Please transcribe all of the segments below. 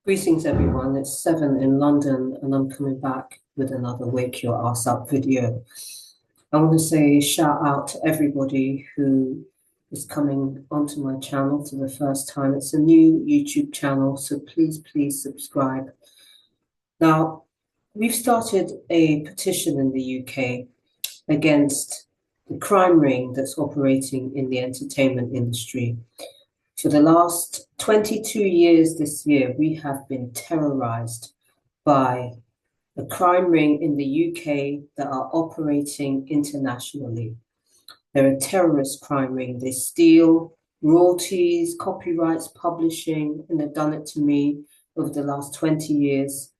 Greetings, everyone. It's 7 in London, and I'm coming back with another Wake Your Ass Up video. I want to say shout out to everybody who is coming onto my channel for the first time. It's a new YouTube channel, so please subscribe. Now, we've started a petition in the UK against the crime ring that's operating in the entertainment industry. For the last 22 years this year, we have been terrorized by a crime ring in the UK that are operating internationally. They're a terrorist crime ring. They steal royalties, copyrights, publishing, and they've done it to me over the last 20 years.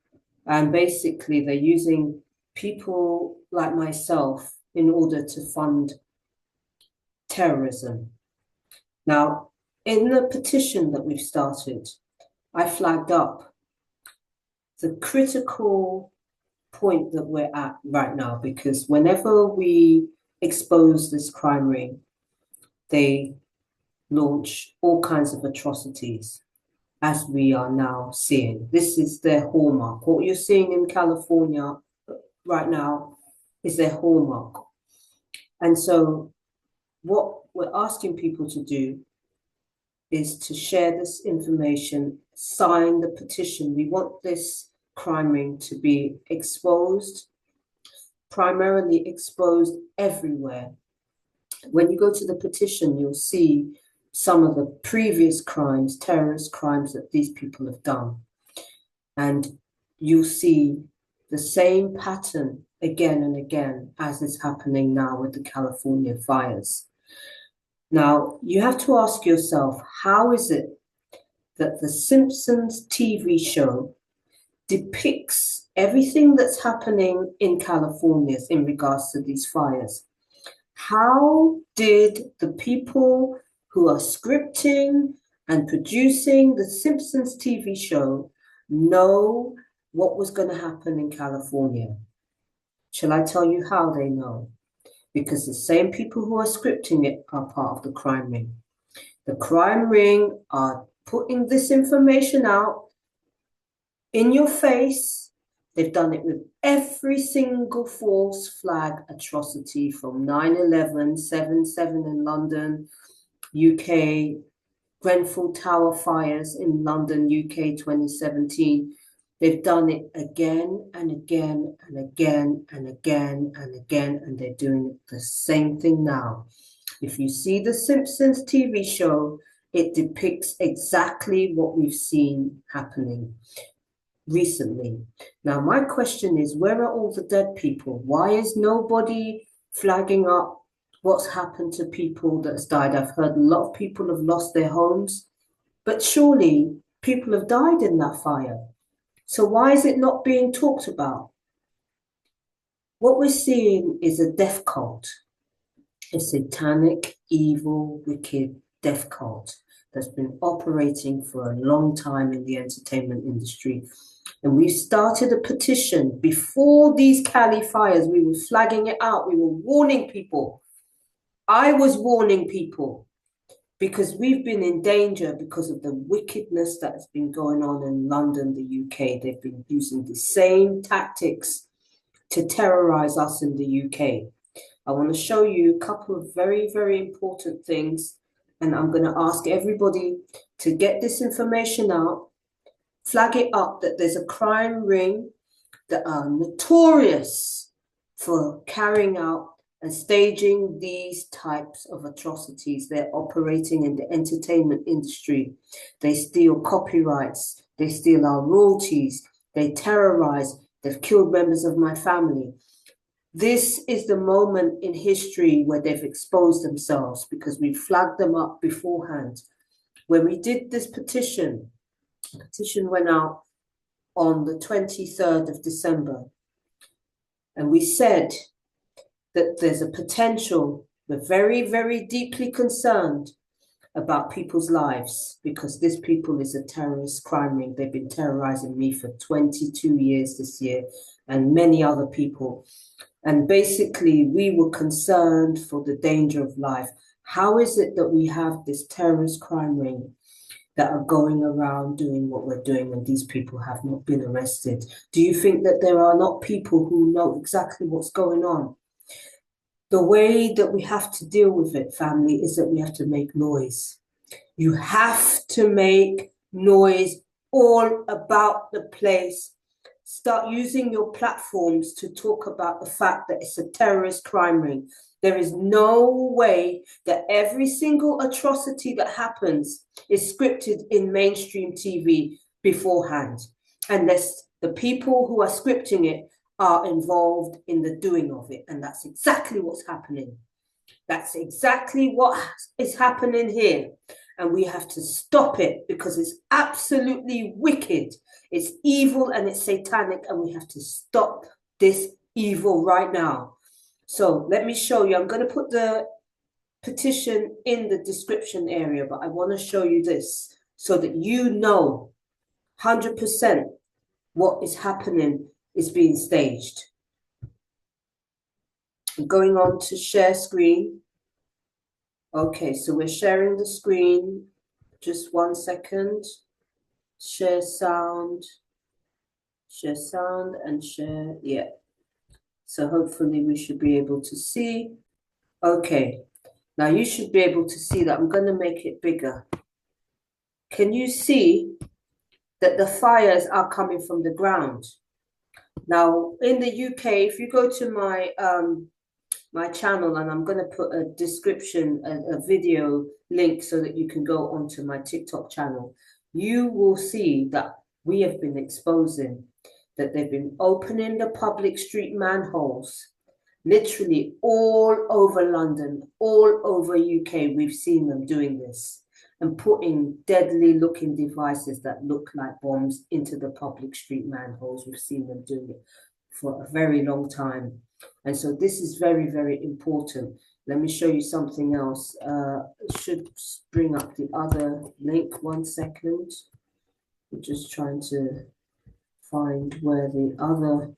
And basically, they're using people like myself in order to fund terrorism. Now, in the petition that we've started, I flagged up the critical point that we're at right now, because whenever we expose this crime ring, they launch all kinds of atrocities, as we are now seeing. This is their hallmark. What you're seeing in California right now is their hallmark. And so what we're asking people to do is to share this information, sign the petition. We want this crime ring to be exposed, primarily exposed everywhere. When you go to the petition, you'll see some of the previous crimes, terrorist crimes that these people have done. And you'll see the same pattern again and again, as is happening now with the California fires. Now, you have to ask yourself, how is it that the Simpsons TV show depicts everything that's happening in California in regards to these fires? How did the people who are scripting and producing the Simpsons TV show know what was going to happen in California? Shall I tell you how they know? Because the same people who are scripting it are part of the crime ring. The crime ring are putting this information out in your face. They've done it with every single false flag atrocity from 9/11, 7/7 in London, UK, Grenfell Tower fires in London, UK 2017. They've done it again and again and again and again and again, and they're doing the same thing now. If you see the Simpsons TV show, it depicts exactly what we've seen happening recently. Now, my question is, where are all the dead people? Why is nobody flagging up what's happened to people that's died? I've heard a lot of people have lost their homes, but surely people have died in that fire. So why is it not being talked about? What we're seeing is a death cult, a satanic, evil, wicked death cult that's been operating for a long time in the entertainment industry. And we started a petition before these Cali fires. We were flagging it out. We were warning people. I was warning people because we've been in danger because of the wickedness that has been going on in London, the UK. They've been using the same tactics to terrorize us in the UK. I want to show you a couple of very important things, and I'm going to ask everybody to get this information out, flag it up that there's a crime ring that are notorious for carrying out and staging these types of atrocities. They're operating in the entertainment industry. They steal copyrights. They steal our royalties. They terrorize. They've killed members of my family. This is the moment in history where they've exposed themselves, because we flagged them up beforehand. When we did this petition, the petition went out on the 23rd of December. And we said that there's a potential. We're very deeply concerned about people's lives, because this people is a terrorist crime ring. They've been terrorizing me for 22 years this year, and many other people. And basically, we were concerned for the danger of life. How is it that we have this terrorist crime ring that are going around doing what we're doing and these people have not been arrested? Do you think that there are not people who know exactly what's going on? The way that we have to deal with it, family, is that we have to make noise. You have to make noise all about the place. Start using your platforms to talk about the fact that it's a terrorist crime ring. There is no way that every single atrocity that happens is scripted in mainstream TV beforehand, unless the people who are scripting it are involved in the doing of it. And that's exactly what's happening. That's exactly what is happening here. And we have to stop it because it's absolutely wicked. It's evil and it's satanic, and we have to stop this evil right now. So let me show you. I'm going to put the petition in the description area, but I want to show you this so that you know 100% what is happening is being staged. I'm going on to share screen. Okay, so we're sharing the screen. Just 1 second. Share sound and share. Yeah. So hopefully we should be able to see. Okay. Now you should be able to see that. I'm going to make it bigger. Can you see that the fires are coming from the ground? Now in the UK, if you go to my channel, and I'm going to put a description, a video link so that you can go onto my TikTok channel, you will see that we have been exposing that they've been opening the public street manholes literally all over London, all over UK. We've seen them doing this and putting deadly looking devices that look like bombs into the public street manholes. We've seen them doing it for a very long time. And so this is very, very important. Let me show you something else. Should bring up the other link. 1 second. I'm just trying to find where the other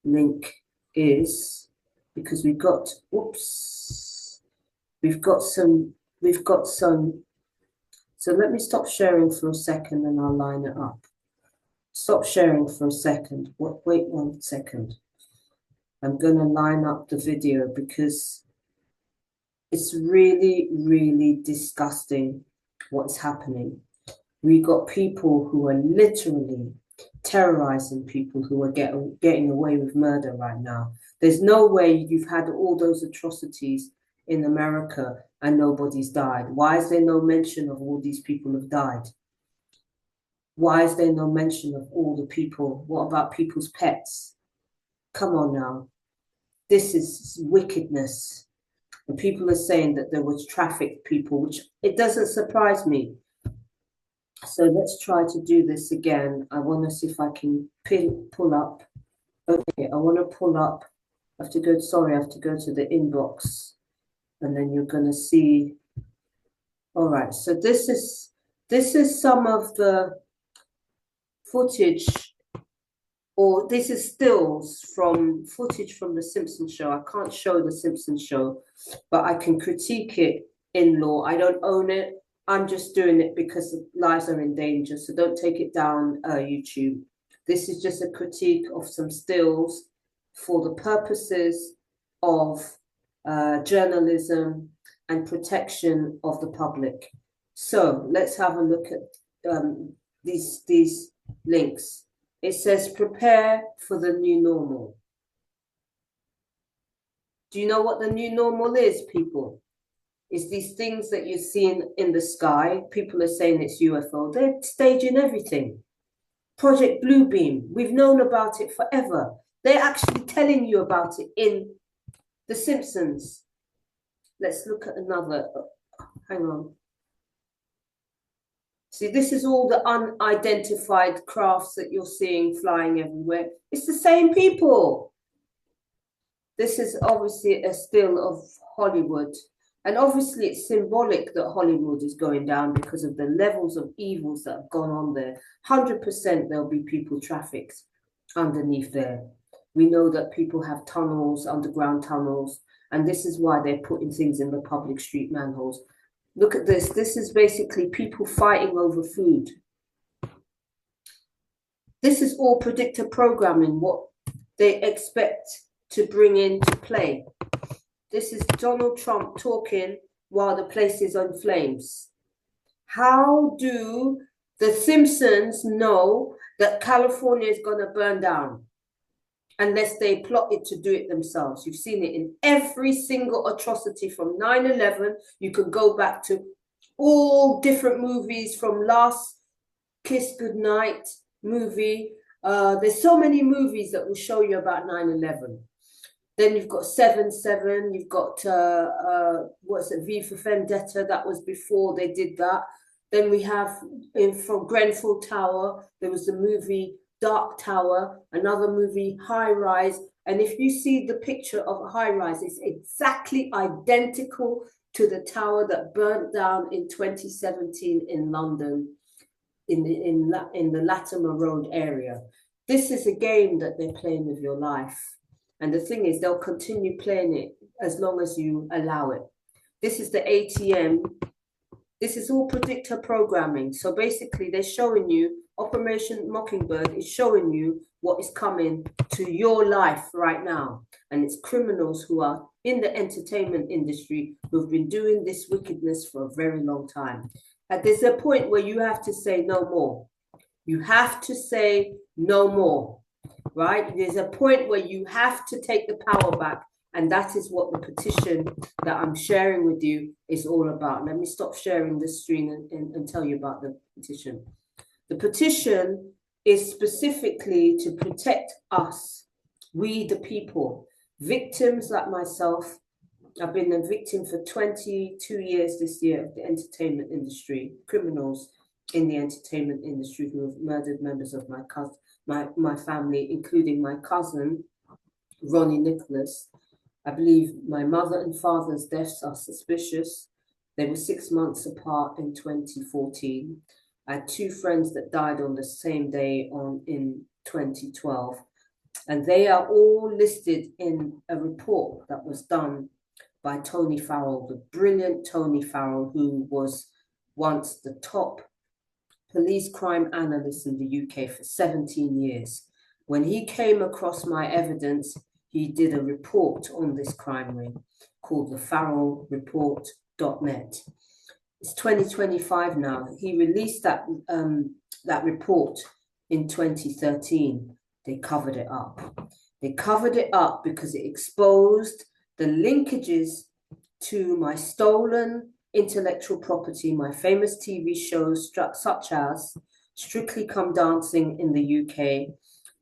link is, because we've got, oops, we've got some, so let me stop sharing for a second and I'll line it up. Stop sharing for a second. Wait 1 second. I'm going to line up the video because it's really, really disgusting what's happening. We got people who are literally terrorizing people who are getting away with murder right now. There's no way you've had all those atrocities in America and nobody's died. Why is there no mention of all these people who've died? Why is there no mention of all the people? What about people's pets? Come on now. This is wickedness. And people are saying that there was trafficked people, which it doesn't surprise me. So let's try to do this again. I want to see if I can pull up. Okay, I want to pull up. I have to go to the inbox. And then you're going to see. All right, so this is some of the footage, or this is stills from footage from the Simpson show. I can't show the Simpson show, but I can critique it in law. I don't own it. I'm just doing it because lives are in danger. So don't take it down, YouTube. This is just a critique of some stills for the purposes of journalism and protection of the public. So let's have a look at these links. It says, prepare for the new normal. Do you know what the new normal is, people? It's these things that you're seeing in the sky. People are saying it's UFO. They're staging everything. Project Bluebeam, we've known about it forever. They're actually telling you about it in The Simpsons. Let's look at another. Hang on. See, this is all the unidentified crafts that you're seeing flying everywhere. It's the same people. This is obviously a still of Hollywood. And obviously it's symbolic that Hollywood is going down because of the levels of evils that have gone on there. 100% there'll be people trafficked underneath there. We know that people have tunnels, underground tunnels, and this is why they're putting things in the public street manholes. Look at this. This is basically people fighting over food. This is all predictor programming, what they expect to bring into play. This is Donald Trump talking while the place is on flames. How do the Simpsons know that California is going to burn down unless they plotted to do it themselves? You've seen it in every single atrocity from 9/11. You can go back to all different movies from Last Kiss Goodnight movie. There's so many movies that will show you about 9/11. Then you've got 7/7. You've got what's it, V for Vendetta. That was before they did that. Then we have from Grenfell Tower. There was the movie Dark Tower. Another movie High Rise. And if you see the picture of a high rise, it's exactly identical to the tower that burnt down in 2017 in London, in the Latimer Road area. This is a game that they're playing with your life. And the thing is, they'll continue playing it as long as you allow it. This is the ATM. This is all predictor programming. So basically, they're showing you, Operation Mockingbird is showing you what is coming to your life right now. And it's criminals who are in the entertainment industry who've been doing this wickedness for a very long time. And there's a point where you have to say no more. You have to say no more, right? There's a point where you have to take the power back. And that is what the petition that I'm sharing with you is all about. Let me stop sharing the screen and tell you about the petition. The petition is specifically to protect us, we the people, victims like myself. I've been a victim for 22 years this year of the entertainment industry, criminals in the entertainment industry who have murdered members of my family, including my cousin, Ronnie Nicholas. I believe my mother and father's deaths are suspicious. They were 6 months apart in 2014. I had two friends that died on the same day in 2012. And they are all listed in a report that was done by Tony Farrell, the brilliant Tony Farrell, who was once the top police crime analyst in the UK for 17 years. When he came across my evidence, he did a report on this crime ring called the FarrellReport.net. It's 2025 now. He released that report in 2013. They covered it up. They covered it up because it exposed the linkages to my stolen intellectual property, my famous TV shows such as Strictly Come Dancing in the UK,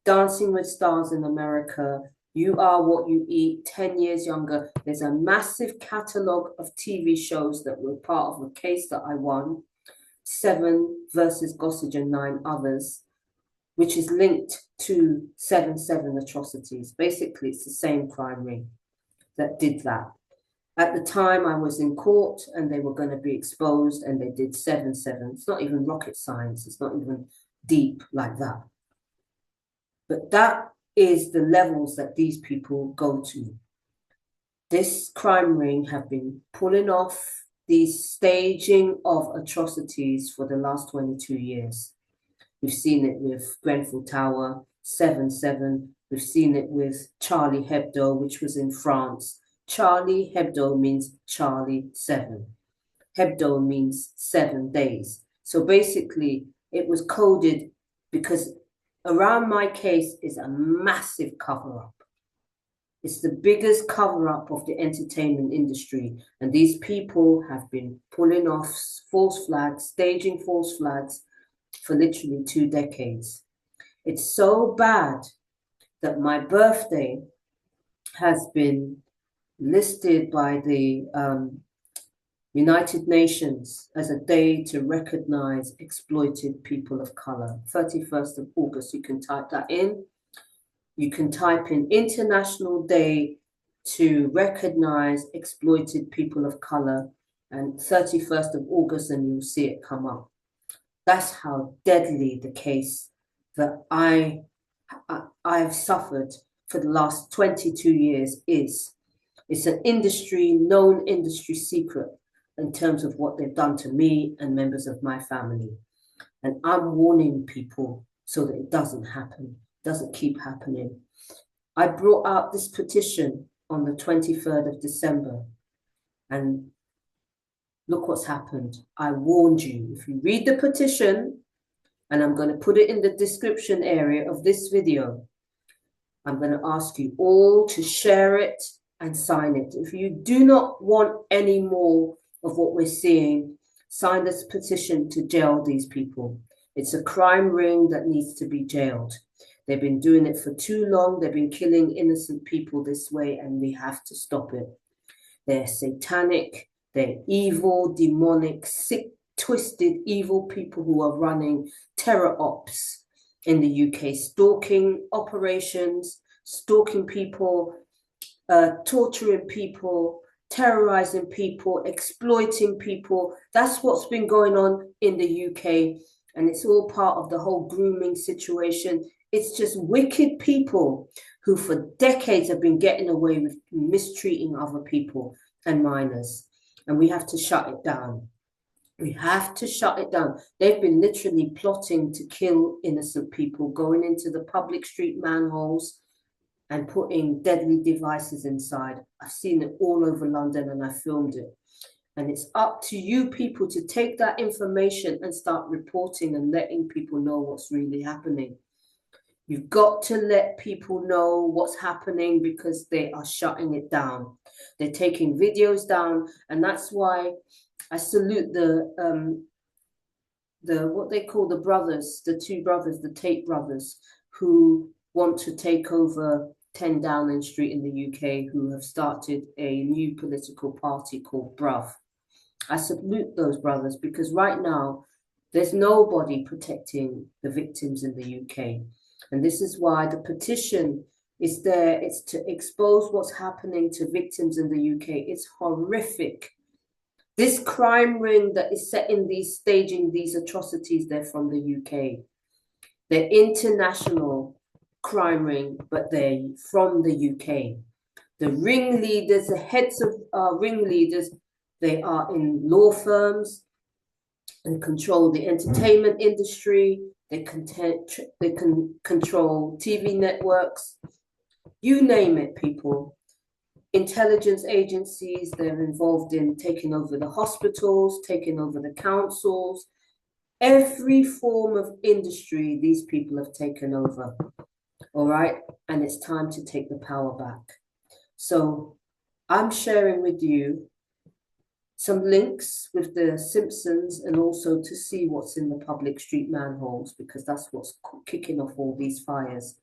Dancing with Stars in America, You Are What You Eat, 10 Years Younger. There's a massive catalogue of TV shows that were part of a case that I won, 7 versus Gossage and 9 others, which is linked to 7/7 atrocities. Basically, it's the same crime ring that did that. At the time, I was in court and they were going to be exposed, and they did 7/7. It's not even rocket science. It's not even deep like that. But that is the levels that these people go to. This crime ring have been pulling off these staging of atrocities for the last 22 years. We've seen it with Grenfell Tower, 7/7. We've seen it with Charlie Hebdo, which was in France. Charlie Hebdo means Charlie 7. Hebdo means 7 days. So basically, it was coded because around my case is a massive cover-up. It's the biggest cover-up of the entertainment industry. And these people have been pulling off false flags, staging false flags for literally 2 decades. It's so bad that my birthday has been listed by the United Nations as a day to recognize exploited people of color. 31st of August, you can type that in. You can type in International Day to recognize exploited people of color, and 31st of August, and you'll see it come up. That's how deadly the case that I've suffered for the last 22 years is. It's an known industry secret in terms of what they've done to me and members of my family. And I'm warning people so that it doesn't happen, doesn't keep happening. I brought out this petition on the 23rd of December, and look what's happened. I warned you. If you read the petition, and I'm going to put it in the description area of this video, I'm going to ask you all to share it and sign it. If you do not want any more of what we're seeing, sign this petition to jail these people. It's a crime ring that needs to be jailed. They've been doing it for too long. They've been killing innocent people this way, and we have to stop it. They're satanic, they're evil, demonic, sick, twisted, evil people who are running terror ops in the UK, stalking operations, stalking people, torturing people, terrorizing people, exploiting people. That's what's been going on in the UK, and it's all part of the whole grooming situation. It's just wicked people who for decades have been getting away with mistreating other people and minors, and we have to shut it down. We have to shut it down. They've been literally plotting to kill innocent people, going into the public street manholes and putting deadly devices inside. I've seen it all over London, and I filmed it. And it's up to you people to take that information and start reporting and letting people know what's really happening. You've got to let people know what's happening because they are shutting it down. They're taking videos down, and that's why I salute the what they call the brothers, the two brothers, the Tate brothers, who want to take over 10 Downing Street in the UK, who have started a new political party called Bruv. I salute those brothers because right now there's nobody protecting the victims in the UK. And this is why the petition is there. It's to expose what's happening to victims in the UK. It's horrific. This crime ring that is staging these atrocities, they're from the UK. They're international crime ring, but they're from the UK. The ringleaders, the heads of ringleaders, they are in law firms and control the entertainment industry. They can control TV networks, you name it, people. Intelligence agencies, they're involved in taking over the hospitals, taking over the councils. Every form of industry, these people have taken over, all right? And it's time to take the power back. So I'm sharing with you some links with the Simpsons and also to see what's in the public street manholes, because that's what's kicking off all these fires.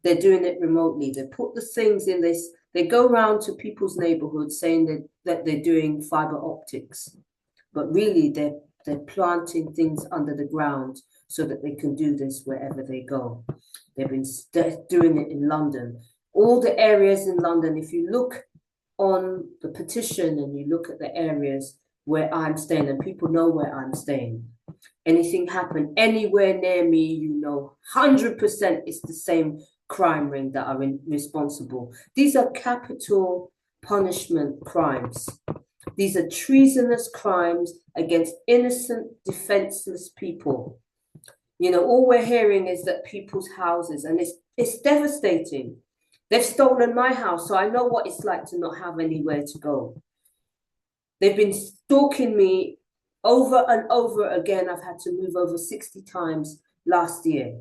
They're doing it remotely. They put the things in this, they go around to people's neighborhoods saying that they're doing fiber optics, but really they're planting things under the ground so that they can do this wherever they go. They've been doing it in London. All the areas in London, if you look on the petition and you look at the areas where I'm staying, and people know where I'm staying, anything happen anywhere near me, you know, 100% it's the same crime ring that are responsible. These are capital punishment crimes. These are treasonous crimes against innocent, defenseless people. You know, all we're hearing is that people's houses, and it's devastating. They've stolen my house, so I know what it's like to not have anywhere to go. They've been stalking me over and over again. I've had to move over 60 times last year,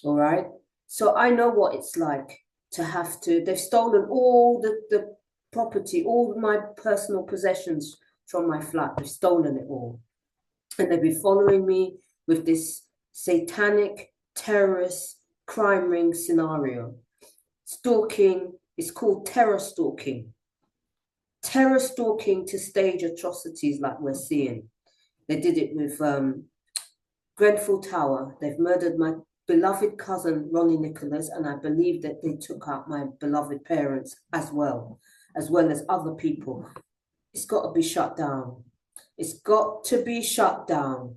all right? So I know what it's like to have to, they've stolen all the property, all my personal possessions from my flat. They've stolen it all. And they've been following me with this satanic terrorist crime ring scenario. Stalking is called terror stalking. Terror stalking to stage atrocities like we're seeing. They did it with Grenfell Tower. They've murdered my beloved cousin, Ronnie Nicholas, and I believe that they took out my beloved parents as well as other people. It's got to be shut down. It's got to be shut down.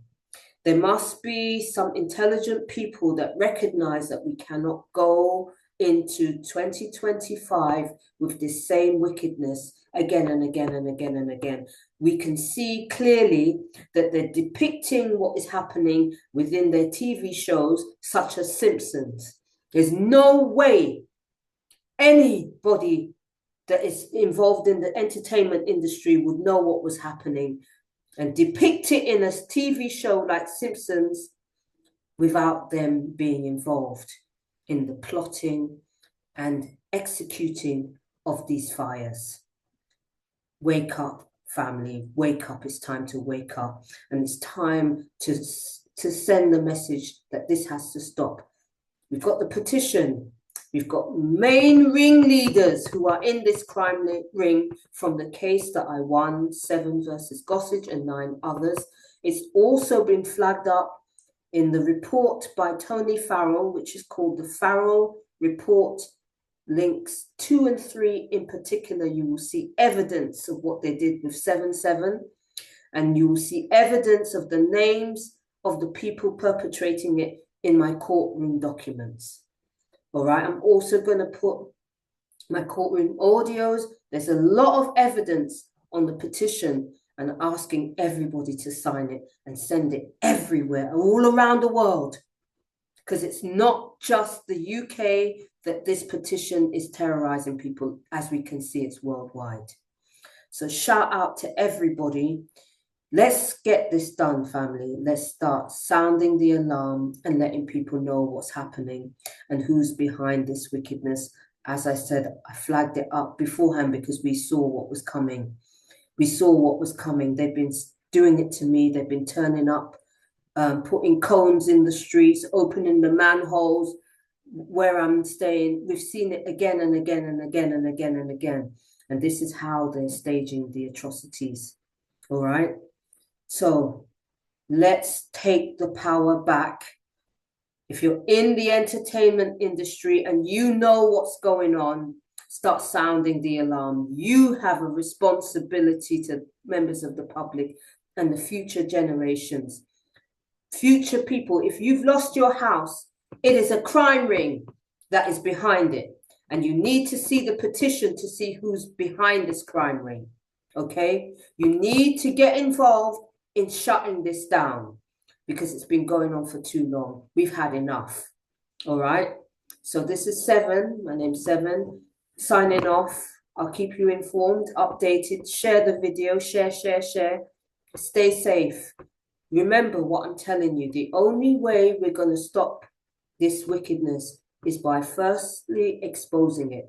There must be some intelligent people that recognize that we cannot go into 2025 with this same wickedness again and again and again and again. we can see clearly that they're depicting what is happening within their TV shows, such as Simpsons. There's no way anybody that is involved in the entertainment industry would know what was happening and depict it in a TV show like Simpsons without them being involved in the plotting and executing of these fires. Wake up, family, wake up. It's time to wake up. And it's time to send the message that this has to stop. We've got the petition. We've got main ringleaders who are in this crime ring from the case that I won, 7 versus Gossage and 9 others. It's also been flagged up in the report by Tony Farrell, which is called the Farrell Report. Links 2 and 3 in particular, you will see evidence of what they did with 7-7, and you will see evidence of the names of the people perpetrating it in my courtroom documents. All right, I'm also going to put my courtroom audios. There's a lot of evidence on the petition, and asking everybody to sign it and send it everywhere, all around the world, because it's not just the UK that this petition is terrorizing people. As we can see, it's worldwide. So shout out to everybody. Let's get this done, family. Let's start sounding the alarm and letting people know what's happening and who's behind this wickedness. As I said, I flagged it up beforehand because we saw what was coming. We saw what was coming. They've been doing it to me. They've been turning up, putting cones in the streets, opening the manholes where I'm staying. We've seen it again and again and again and again and again. And this is how they're staging the atrocities. All right. So let's take the power back. If you're in the entertainment industry and you know what's going on, start sounding the alarm. You have a responsibility to members of the public and the future generations. Future people, if you've lost your house, it is a crime ring that is behind it. And you need to see the petition to see who's behind this crime ring. Okay? You need to get involved in shutting this down because it's been going on for too long. We've had enough. All right? So this is 7. My name's 7. Signing off. I'll keep you informed, updated. Share the video. Share. Stay safe. Remember what I'm telling you. The only way we're going to stop this wickedness is by firstly exposing it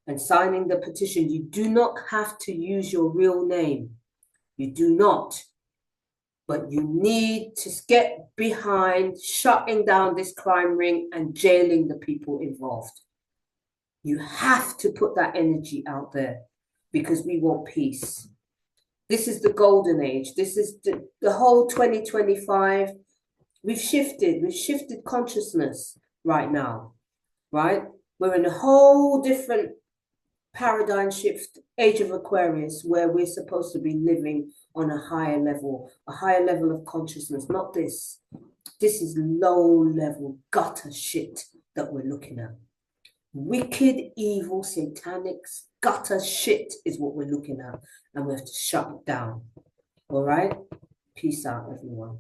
and signing the petition. You do not have to use your real name. You do not. But you need to get behind shutting down this crime ring and jailing the people involved. You have to put that energy out there because we want peace. This is the golden age. This is the whole 2025. We've shifted consciousness right now, right? We're in a whole different paradigm shift, age of Aquarius, where we're supposed to be living on a higher level of consciousness, not this. This is low level gutter shit that we're looking at. Wicked, evil, satanic, gutter shit is what we're looking at, and we have to shut it down. All right? Peace out, everyone.